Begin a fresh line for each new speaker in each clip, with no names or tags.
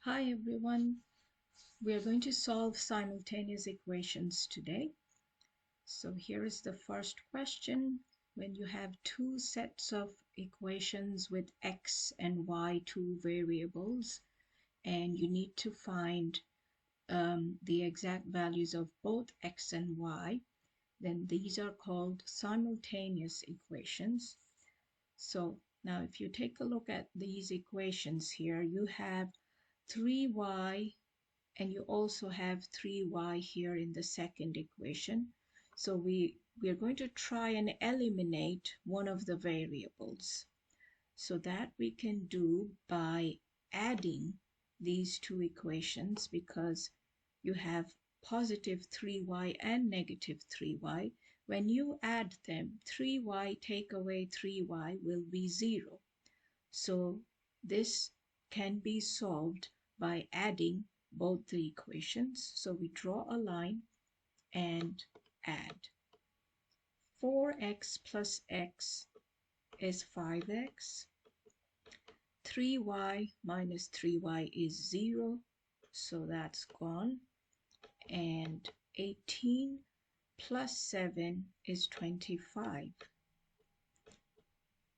Hi everyone, we are going to solve simultaneous equations today. So here is the first question. When you have two sets of equations with x and y, two variables, and you need to find the exact values of both x and y, then these are called simultaneous equations. So now if you take a look at these equations here, you have 3y and you also have 3y here in the second equation. So we are going to try and eliminate one of the variables. So that we can do by adding these two equations, because you have positive 3y and negative 3y. When you add them, 3y take away 3y will be 0. So this can be solved by adding both the equations. So we draw a line and add. 4x plus x is 5x. 3y minus 3y is 0, so that's gone. And 18 plus 7 is 25.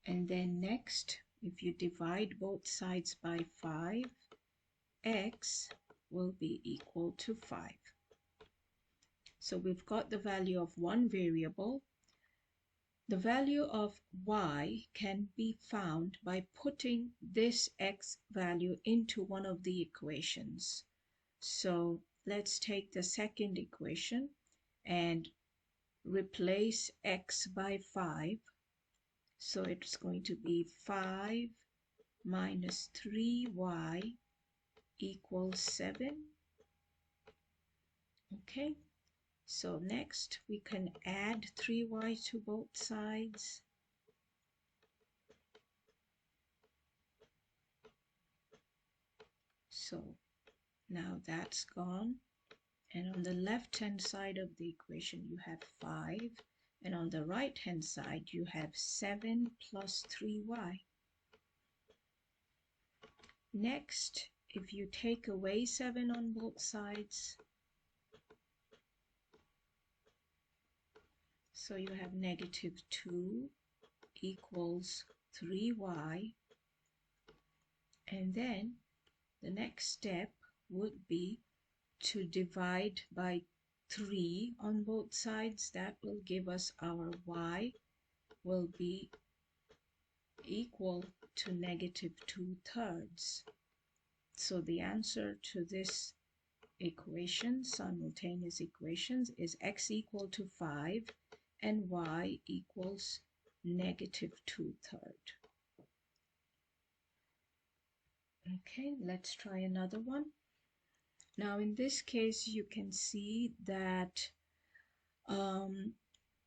And then next, if you divide both sides by 5, x will be equal to 5. So we've got the value of one variable. The value of y can be found by putting this x value into one of the equations. So let's take the second equation and replace x by 5. So it's going to be 5 minus 3y equals 7. Okay. So next we can add 3y to both sides. So now that's gone. And on the left hand side of the equation you have 5. And on the right hand side you have 7 plus 3y. Next, if you take away 7 on both sides, so you have negative 2 equals 3y. And then the next step would be to divide by 3 on both sides. That will give us our y will be equal to negative 2/3. So the answer to this equation, simultaneous equations, is x equal to 5 and y equals negative 2/3. Okay, let's try another one. Now in this case you can see that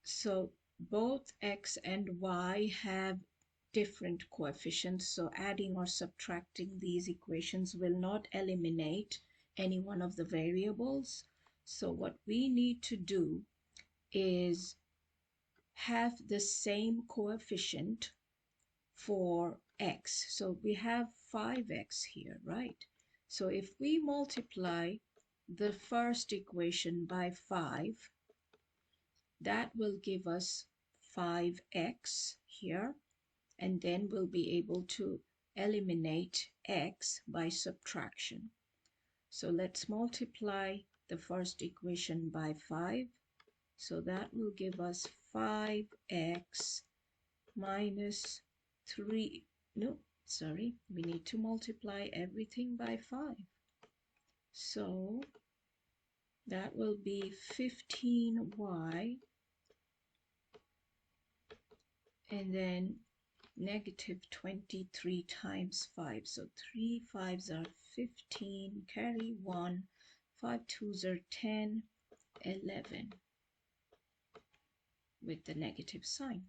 so both x and y have different coefficients, so adding or subtracting these equations will not eliminate any one of the variables. So what we need to do is have the same coefficient for x. So we have 5x here, right? So if we multiply the first equation by 5, that will give us 5x here, and then we'll be able to eliminate x by subtraction. So let's multiply the first equation by 5. So that will give us 5x minus 3. No, sorry, we need to multiply everything by 5. So that will be 15y, and then negative 23 times 5. So 3 5s are 15, carry 1, 5 2s are 10, 11 with the negative sign.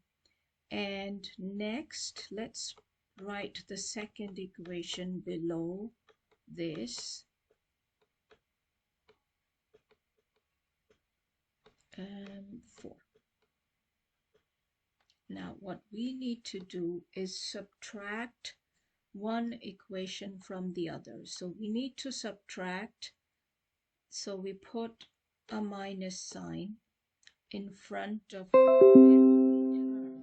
And next, let's write the second equation below this. 4. Now what we need to do is subtract one equation from the other. So we need to subtract. So we put a minus sign in front of every term,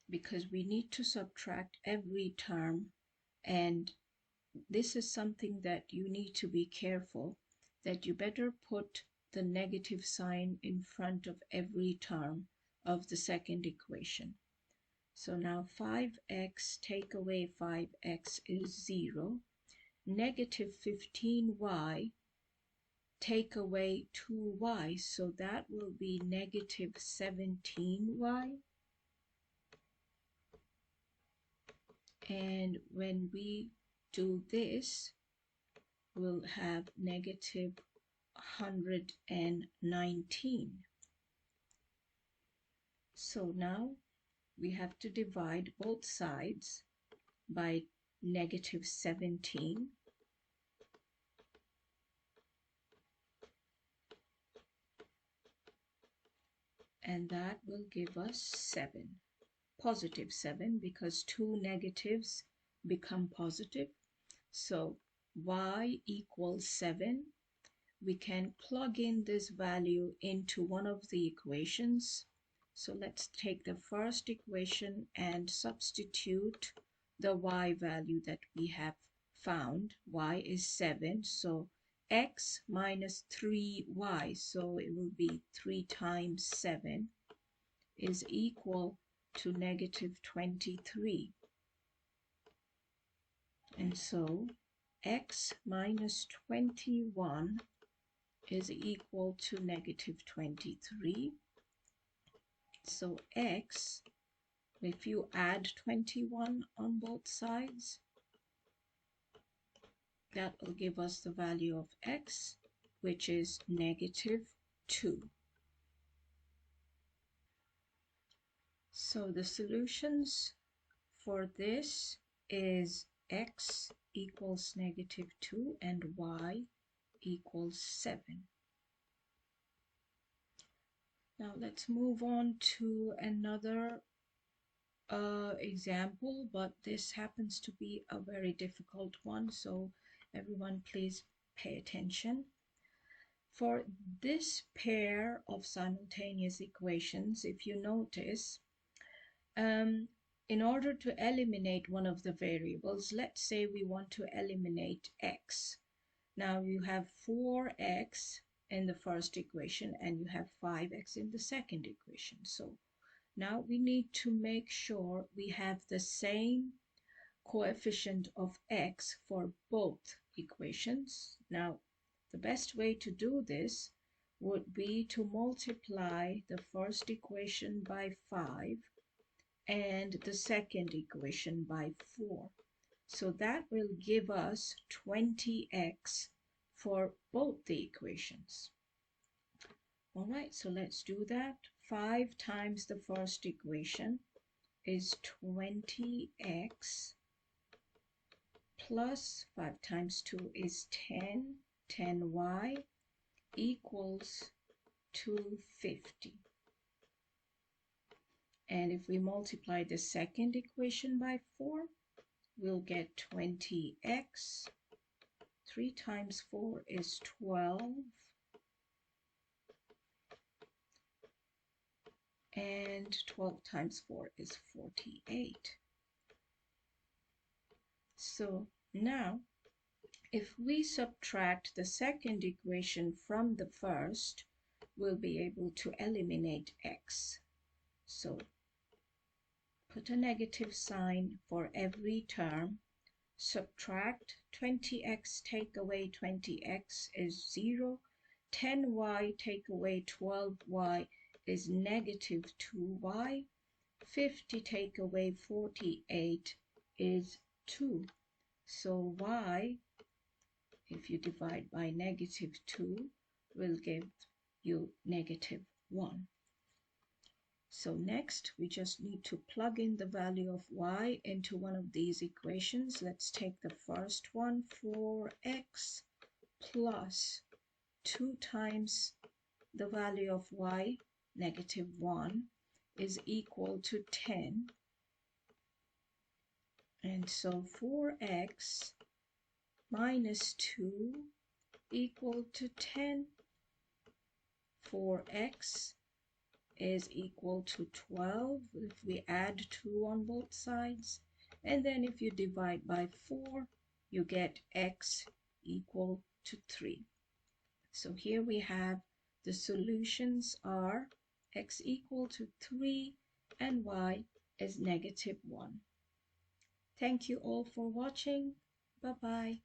because we need to subtract every term, and this is something that you need to be careful, that you better put the negative sign in front of every term of the second equation. So now 5x take away 5x is 0. Negative 15y take away 2y, so that will be negative 17y. And when we do this, we'll have negative 119. So now we have to divide both sides by negative 17. And that will give us 7. Positive 7, because two negatives become positive. So y equals 7. We can plug in this value into one of the equations. So let's take the first equation and substitute the y value that we have found. Y is 7, so x minus 3y, so it will be 3 times 7 is equal to negative 23. And so x minus 21 is equal to negative 23. So x, if you add 21 on both sides, that will give us the value of x, which is negative 2. So the solutions for this is x equals negative 2 and y equals 7. Now let's move on to another example, but this happens to be a very difficult one, so everyone please pay attention. For this pair of simultaneous equations, if you notice, in order to eliminate one of the variables, let's say we want to eliminate x. Now you have 4x in the first equation and you have 5x in the second equation. So now we need to make sure we have the same coefficient of x for both equations. Now, the best way to do this would be to multiply the first equation by 5 and the second equation by 4. So that will give us 20x for both the equations. All right, so let's do that. 5 times the first equation is 20x plus 5 times 2 is 10. 10y equals 250. And if we multiply the second equation by 4, we'll get 20x. 3 times 4 is 12. And 12 times 4 is 48. So now, if we subtract the second equation from the first, we'll be able to eliminate x. So put a negative sign for every term. Subtract 20x, take away 20x is 0. 10y take away 12y is negative 2y. 50 take away 48 is 2. So y, if you divide by negative 2, will give you negative 1. So next, we just need to plug in the value of y into one of these equations. Let's take the first one, 4x plus 2 times the value of y, negative 1, is equal to 10. And so 4x minus 2 equal to 10. 4x is equal to 12 if we add 2 on both sides. And then if you divide by 4, you get x equal to 3. So here we have the solutions are x equal to 3 and y is -1. Thank you all for watching. Bye-bye.